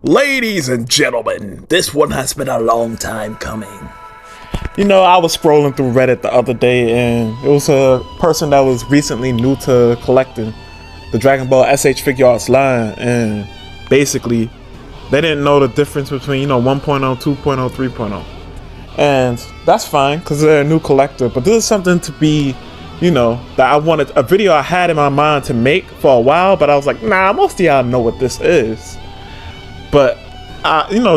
Ladies and gentlemen, this one has been a long time coming. You know, I was scrolling through Reddit the other day, and it was a person that was recently new to collecting the Dragon Ball S.H.Figuarts line, and basically, they didn't know the difference between, 1.0, 2.0, 3.0. And that's fine, because they're a new collector, but this is something to be, that I wanted, a video I had in my mind to make for a while, but I was like, nah, most of y'all know what this is. But,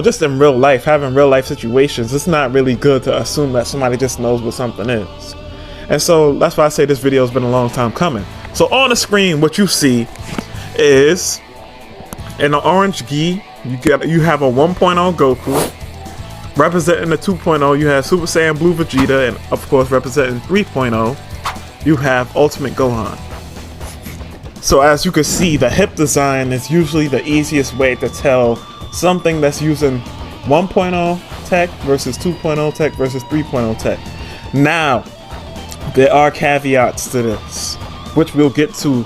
just in real life, having real life situations, it's not really good to assume that somebody just knows what something is. And so that's why I say this video has been a long time coming. So on the screen, what you see is in the orange gi, you have a 1.0 Goku. Representing the 2.0, you have Super Saiyan Blue Vegeta, and of course representing 3.0, you have Ultimate Gohan. So as you can see, the hip design is usually the easiest way to tell something that's using 1.0 tech versus 2.0 tech versus 3.0 tech. Now, there are caveats to this, which we'll get to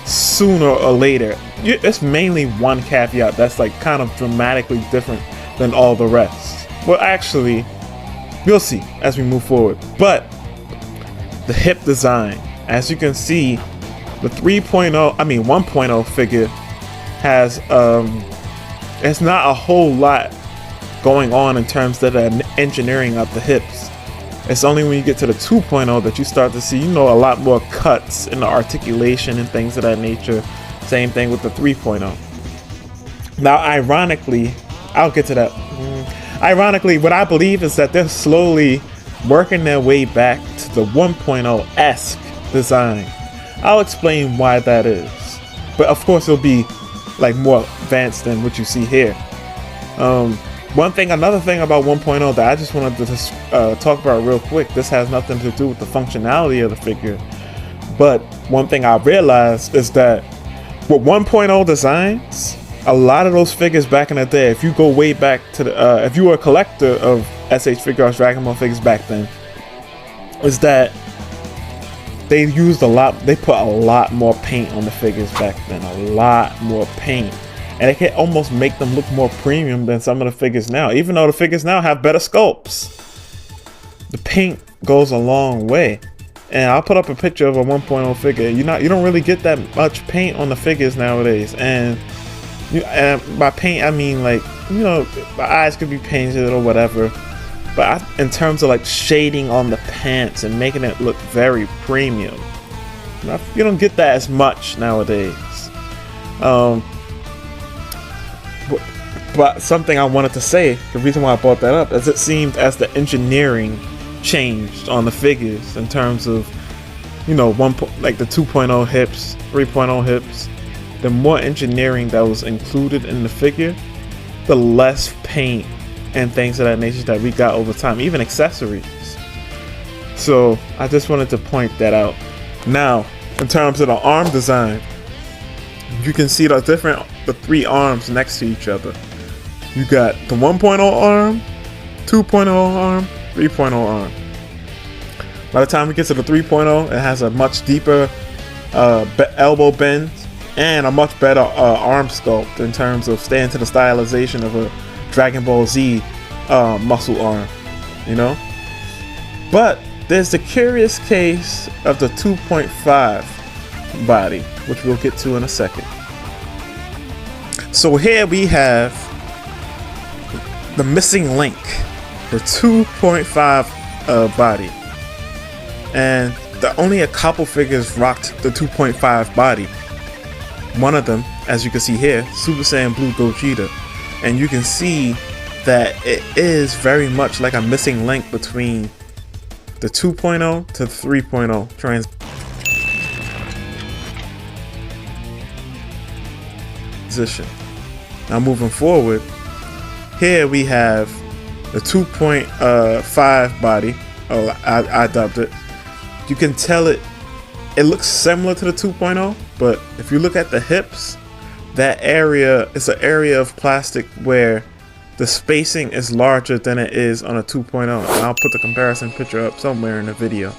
sooner or later. It's mainly one caveat that's like kind of dramatically different than all the rest. Well, actually, you'll see as we move forward. But the hip design, as you can see, the 1.0 figure has it's not a whole lot going on in terms of the engineering of the hips. It's only when you get to the 2.0 that you start to see, a lot more cuts in the articulation and things of that nature. Same thing with the 3.0. Now, ironically, I'll get to that. Ironically, what I believe is that they're slowly working their way back to the 1.0-esque design. I'll explain why that is, but of course it'll be like more advanced than what you see here. Another thing about 1.0 that I just wanted to talk about real quick. This has nothing to do with the functionality of the figure, but one thing I realized is that with 1.0 designs, a lot of those figures back in the day, if you go way back to the, if you were a collector of S.H.Figuarts Dragon Ball figures back then, is that they put a lot more paint on the figures back then, a lot more paint. And it can almost make them look more premium than some of the figures now, even though the figures now have better sculpts. The paint goes a long way. And I'll put up a picture of a 1.0 figure. You don't really get that much paint on the figures nowadays. And by paint, I mean my eyes could be painted or whatever. But in terms of like shading on the pants and making it look very premium, you don't get that as much nowadays. But something I wanted to say, the reason why I brought that up, is it seemed as the engineering changed on the figures in terms of, the 2.0 hips, 3.0 hips, the more engineering that was included in the figure, the less paint and things of that nature that we got over time, even accessories. So I just wanted to point that out. Now, in terms of the arm design, you can see the three arms next to each other. You got the 1.0 arm, 2.0 arm, 3.0 arm. By the time we get to the 3.0, it has a much deeper elbow bend and a much better arm sculpt in terms of staying to the stylization of a Dragon Ball Z muscle arm, But there's the curious case of the 2.5 body, which we'll get to in a second. So here we have the missing link, the 2.5 body. And only a couple figures rocked the 2.5 body. One of them, as you can see here, Super Saiyan Blue Gogeta. And you can see that it is very much like a missing link between the 2.0 to 3.0 transition. Now moving forward, here we have the 2.5 body. I dubbed it. You can tell it looks similar to the 2.0, but if you look at the hips, that area is an area of plastic where the spacing is larger than it is on a 2.0. And I'll put the comparison picture up somewhere in the video.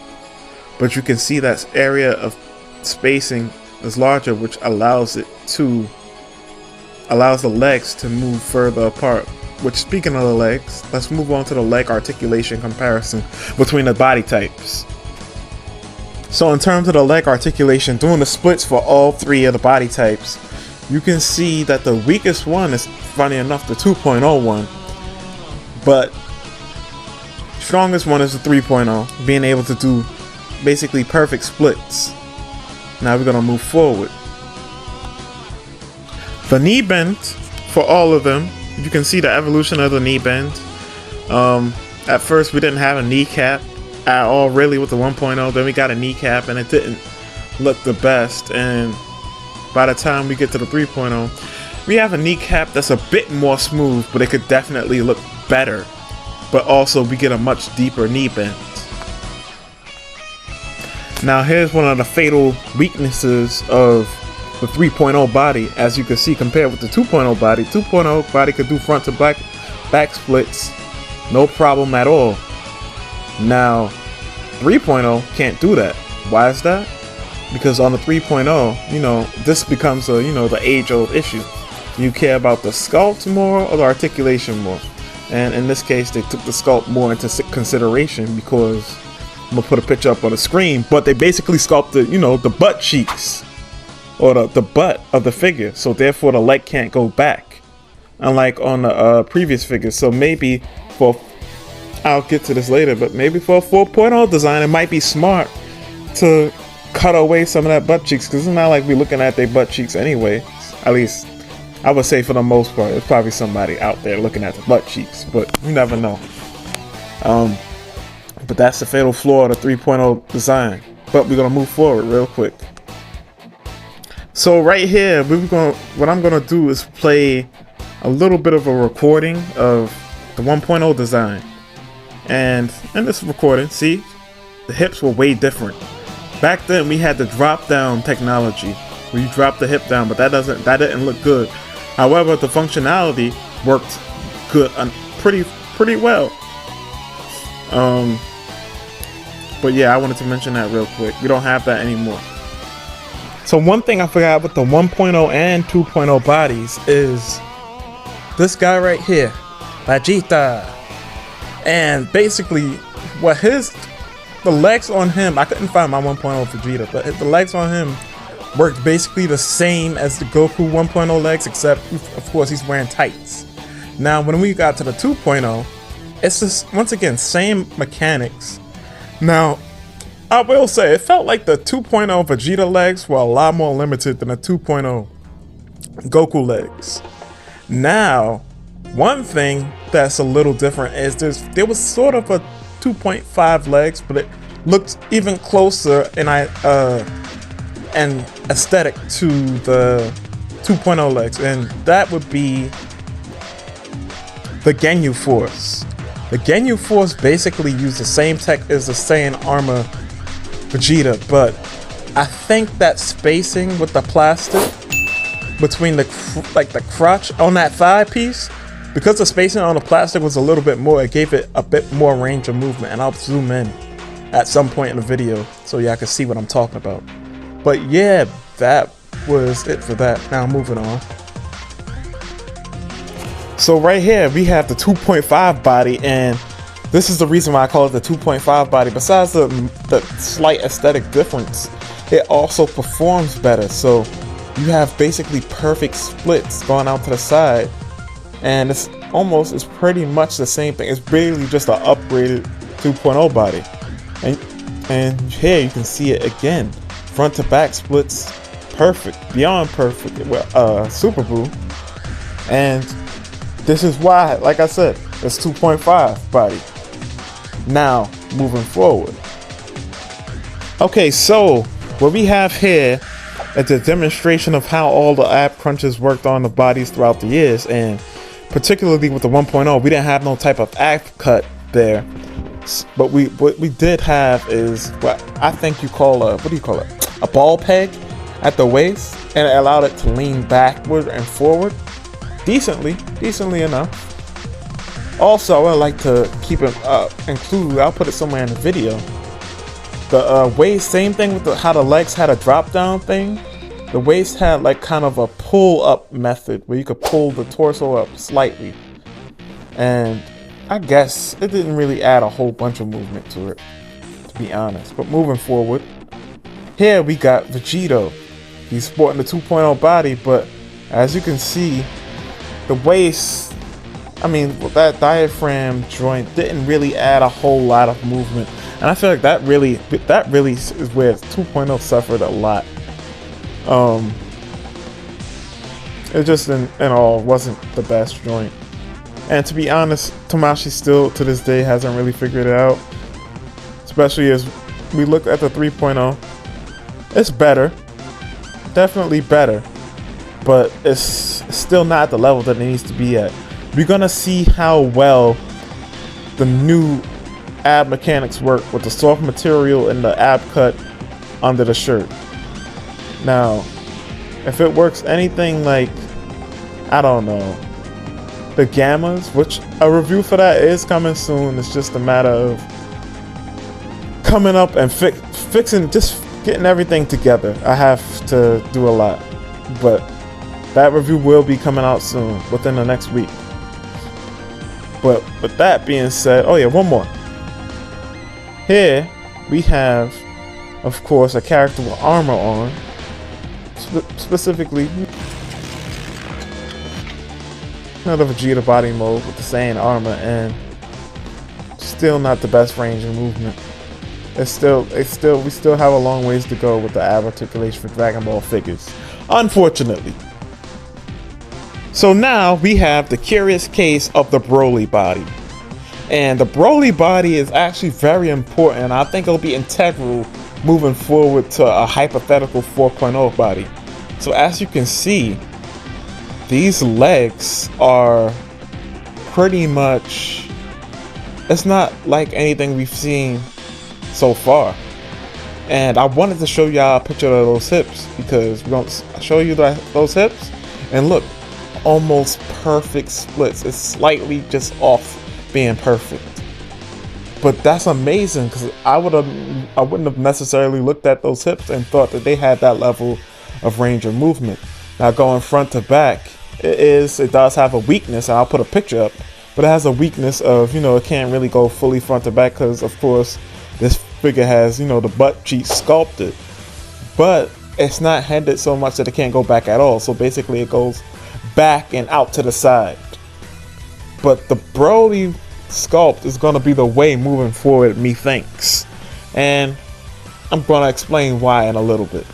But you can see that area of spacing is larger, which allows it to allows the legs to move further apart. Which, speaking of the legs, let's move on to the leg articulation comparison between the body types. So in terms of the leg articulation, doing the splits for all three of the body types, you can see that the weakest one is, funny enough, the 2.0 one, but strongest one is the 3.0, being able to do basically perfect splits. Now we're gonna move forward. The knee bend for all of them, you can see the evolution of the knee bend. At first we didn't have a kneecap at all really with the 1.0, then we got a kneecap and it didn't look the best, and by the time we get to the 3.0 we have a kneecap that's a bit more smooth, but it could definitely look better, but also we get a much deeper knee bend. Now here's one of the fatal weaknesses of the 3.0 body. As you can see, compared with the 2.0 body, 2.0 body could do front to back splits no problem at all. Now 3.0 can't do that. Why is that? Because on the 3.0, you know, this becomes a, you know, the age-old issue. You care about the sculpt more or the articulation more? And in this case, they took the sculpt more into consideration, because I'm gonna put a picture up on the screen, but they basically sculpted, you know, the butt cheeks or the butt of the figure, so therefore the leg can't go back, unlike on the previous figure. So maybe for, I'll get to this later, but maybe for a 4.0 design, it might be smart to cut away some of that butt cheeks, because it's not like we're looking at their butt cheeks anyway. At least I would say for the most part, there's probably somebody out there looking at the butt cheeks, but you never know. But that's the fatal flaw of the 3.0 design. But we're gonna move forward real quick. So right here, what I'm gonna do is play a little bit of a recording of the 1.0 design. And in this recording, see, the hips were way different. Back then we had the drop down technology where you drop the hip down, but that didn't look good. However, the functionality worked good and pretty well. But yeah, I wanted to mention that real quick. We don't have that anymore. So one thing I forgot with the 1.0 and 2.0 bodies is this guy right here, Vegeta. And basically, the legs on him, I couldn't find my 1.0 Vegeta, but the legs on him worked basically the same as the Goku 1.0 legs, except of course he's wearing tights. Now when we got to the 2.0, it's just, once again, same mechanics. Now, I will say, it felt like the 2.0 Vegeta legs were a lot more limited than the 2.0 Goku legs. Now, one thing that's a little different is there was sort of a 2.5 legs, but it looked even closer and aesthetic to the 2.0 legs, and that would be the Ginyu Force. The Ginyu Force basically used the same tech as the Saiyan armor Vegeta, but I think that spacing with the plastic between the crotch on that thigh piece, because the spacing on the plastic was a little bit more, it gave it a bit more range of movement. And I'll zoom in at some point in the video so y'all can see what I'm talking about. But yeah, that was it for that. Now moving on. So right here we have the 2.5 body, and this is the reason why I call it the 2.5 body. Besides the slight aesthetic difference, it also performs better. So you have basically perfect splits going out to the side, and it's pretty much the same thing. It's really just an upgraded 2.0 body. And here you can see it again. Front to back splits, perfect, beyond perfect, Super Boo. And this is why, like I said, it's 2.5 body. Now, moving forward. Okay, so what we have here is a demonstration of how all the ab crunches worked on the bodies throughout the years, and particularly with the 1.0, we didn't have no type of ab cut there. But what we did have is what I think you call a ball peg at the waist, and it allowed it to lean backward and forward decently enough. Also, I like to keep it include, I'll put it somewhere in the video, the waist, same thing with how the legs had a drop down thing. the waist had like kind of a pull up method where you could pull the torso up slightly. And I guess it didn't really add a whole bunch of movement to it, to be honest. But moving forward, here we got Vegeta. He's sporting the 2.0 body, but as you can see, the waist, I mean, that diaphragm joint didn't really add a whole lot of movement. And I feel like that really is where 2.0 suffered a lot. It just in all wasn't the best joint. And to be honest, Tamashii still to this day hasn't really figured it out. Especially as we look at the 3.0. It's better. Definitely better. But it's still not at the level that it needs to be at. We're gonna see how well the new ab mechanics work with the soft material and the ab cut under the shirt. Now, if it works anything like, I don't know, the gammas, which a review for that is coming soon. It's just a matter of coming up and fixing, just getting everything together. I have to do a lot, but that review will be coming out soon, within the next week. But with that being said, oh yeah, one more. Here we have, of course, a character with armor on. Specifically, another Vegeta body mode with the Saiyan armor, and still not the best range of movement. We still have a long ways to go with the ab articulation for Dragon Ball figures, unfortunately. So now we have the curious case of the Broly body. And the Broly body is actually very important, and I think it'll be integral moving forward to a hypothetical 4.0 body. So as you can see, these legs are pretty much, it's not like anything we've seen so far. And I wanted to show y'all a picture of those hips, because we're going to show you those hips, and look, almost perfect splits. It's slightly just off being perfect, but that's amazing, because I wouldn't have necessarily looked at those hips and thought that they had that level of range of movement. Now going front to back, it does have a weakness, and I'll put a picture up, but it has a weakness of, you know, it can't really go fully front to back, because of course this figure has, you know, the butt cheeks sculpted, but it's not headed so much that it can't go back at all. So basically it goes back and out to the side. But the Broly sculpt is going to be the way moving forward, methinks, and I'm going to explain why in a little bit.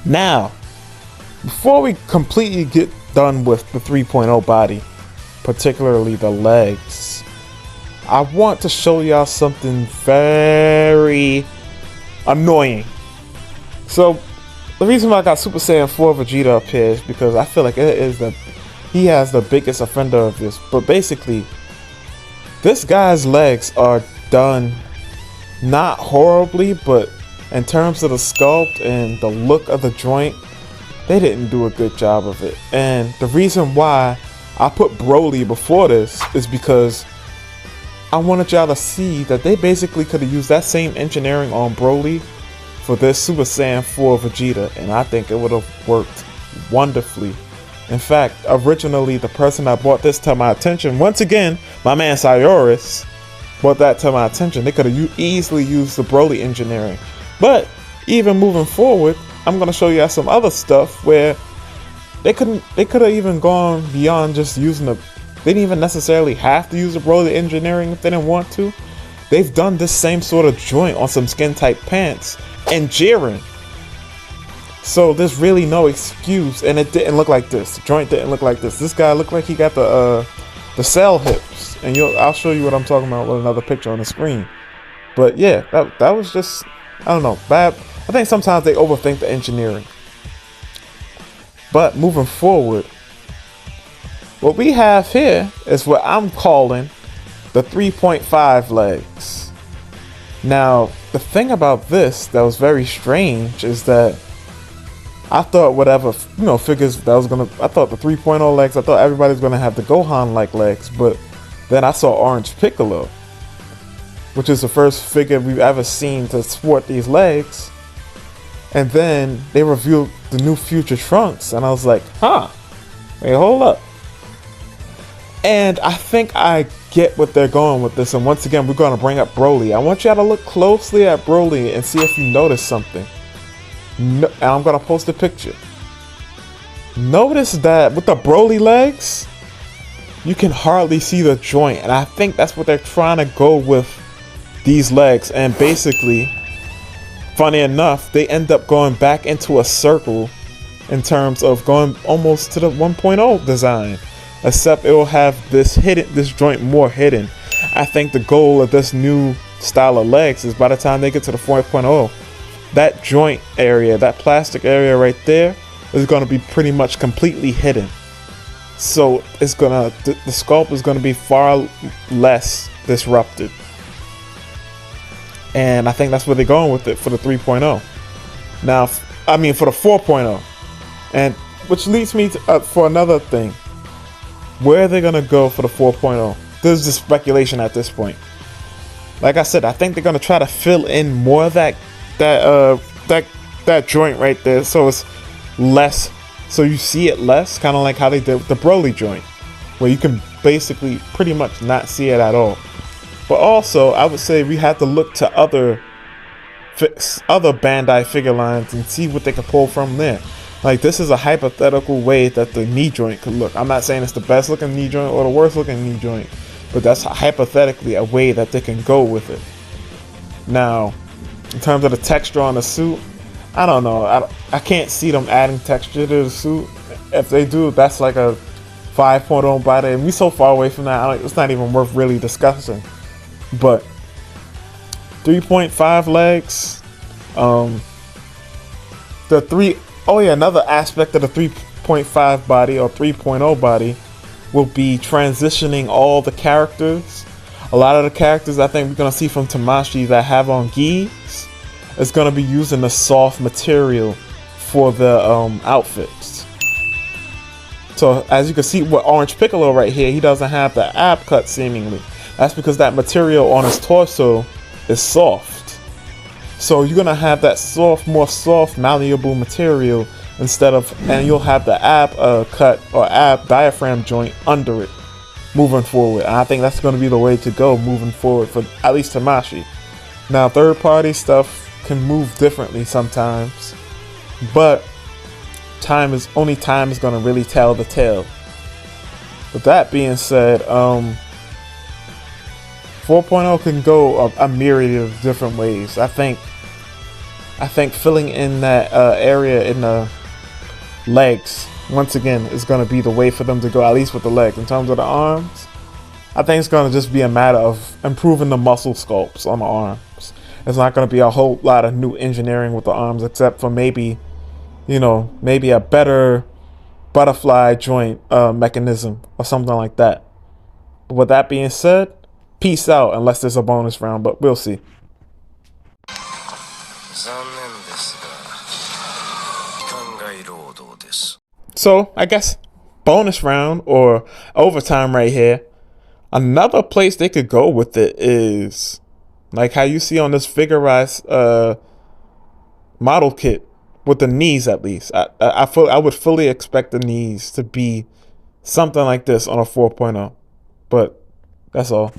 Now, before we completely get done with the 3.0 body, particularly the legs, I want to show y'all something very annoying. So the reason why I got Super Saiyan 4 Vegeta up here is because I feel like he has the biggest offender of this. But basically, this guy's legs are done not horribly, but in terms of the sculpt and the look of the joint, they didn't do a good job of it. And the reason why I put Broly before this is because I wanted y'all to see that they basically could have used that same engineering on Broly for this Super Saiyan 4 Vegeta, and I think it would have worked wonderfully. In fact, originally the person that brought this to my attention, once again, my man Figuarts brought that to my attention. They could have easily used the Broly engineering. But even moving forward, I'm going to show you some other stuff where they could have even gone beyond just using the, they didn't even necessarily have to use the Broly engineering if they didn't want to. They've done this same sort of joint on some skin tight pants and Jiren. So there's really no excuse, and it didn't look like this. The joint didn't look like this. This guy looked like he got the cell hips, and I'll show you what I'm talking about with another picture on the screen. But yeah, that was just, I don't know, bad. I think sometimes they overthink the engineering. But moving forward, what we have here is what I'm calling the 3.5 legs. Now, the thing about this that was very strange is that I thought whatever, you know, figures that was gonna, I thought the 3.0 legs, I thought everybody's gonna have the Gohan-like legs, but then I saw Orange Piccolo, which is the first figure we've ever seen to sport these legs, And then they revealed the new Future Trunks, and I was like, huh, wait, hold up. And I think I get what they're going with this. And once again, we're going to bring up Broly. I want y'all to look closely at Broly and see if you notice something. No, and I'm going to post a picture. Notice that with the Broly legs, you can hardly see the joint. And I think that's what they're trying to go with these legs. And basically, funny enough, they end up going back into a circle in terms of going almost to the 1.0 design. Except it will have this joint more hidden. I think the goal of this new style of legs is by the time they get to the 4.0, that joint area, that plastic area right there, is going to be pretty much completely hidden. So it's gonna, the sculpt is going to be far less disrupted. And I think that's where they're going with it for the 3.0. Now, I mean for the 4.0. And which leads me to, for another thing. Where are they gonna go for the 4.0? This is just speculation at this point. Like I said, I think they're gonna try to fill in more of that joint right there, so it's less, so you see it less, kind of like how they did with the Broly joint, where you can basically pretty much not see it at all. But also, I would say we have to look to other Bandai figure lines and see what they can pull from there. Like, this is a hypothetical way that the knee joint could look. I'm not saying it's the best looking knee joint or the worst looking knee joint, but that's hypothetically a way that they can go with it. Now, in terms of the texture on the suit, I don't know. I can't see them adding texture to the suit. If they do, that's like a 5.0 body, and we so far away from that, it's not even worth really discussing. But 3.5 legs, another aspect of the 3.5 body or 3.0 body will be transitioning all the characters. A lot of the characters I think we're going to see from Tamashii that have on gis is going to be using the soft material for the outfits. So as you can see with Orange Piccolo right here, he doesn't have the ab cut seemingly. That's because that material on his torso is soft. So you're gonna have that more soft, malleable material instead of, and you'll have the ab cut or ab diaphragm joint under it moving forward. And I think that's gonna be the way to go moving forward for at least Tamashii. Now, third-party stuff can move differently sometimes, but time is gonna really tell the tale. With that being said, 4.0 can go a myriad of different ways. I think filling in that area in the legs, once again, is going to be the way for them to go, at least with the legs. In terms of the arms, I think it's going to just be a matter of improving the muscle sculpts on the arms. It's not going to be a whole lot of new engineering with the arms, except for maybe a better butterfly joint mechanism or something like that. But with that being said, peace out, unless there's a bonus round, but we'll see. So, I guess bonus round or overtime right here. Another place they could go with it is like how you see on this Figuarts model kit with the knees, at least. I would fully expect the knees to be something like this on a 4.0. But that's all.